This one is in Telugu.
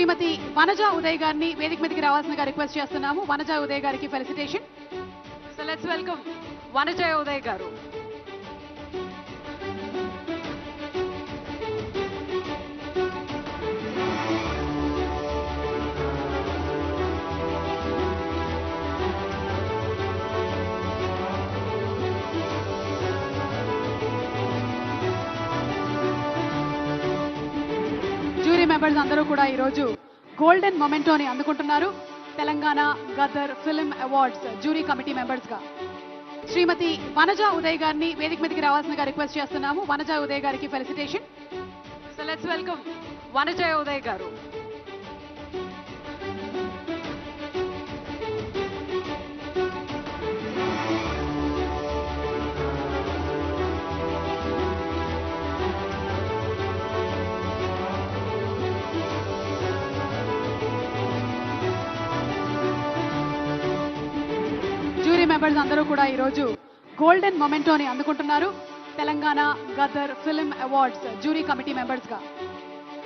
శ్రీమతి వనజ ఉదయ్ గారిని వేదిక మీదకి రావాల్సిందిగా రిక్వెస్ట్ చేస్తున్నాము. వనజ ఉదయ్ గారికి felicitation. So let's welcome Vanaja Uday garu. Jury members అందరూ కూడా ఈ రోజు గోల్డెన్ మొమెంటోని అందుకుంటున్నారు. Telangana Gaddar film awards jury committee members గా శ్రీమతి వనజ ఉదయ్ గారిని వేదిక మీదకి రావాల్సిందిగా రిక్వెస్ట్ చేస్తున్నాము. వనజ ఉదయ్ గారికి felicitation. So let's welcome Vanaja Uday garu. Jury members అందరూ కూడా ఈ రోజు గోల్డెన్ మొమెంటోని అందుకుంటున్నారు. Telangana Gaddar film awards jury committee members గా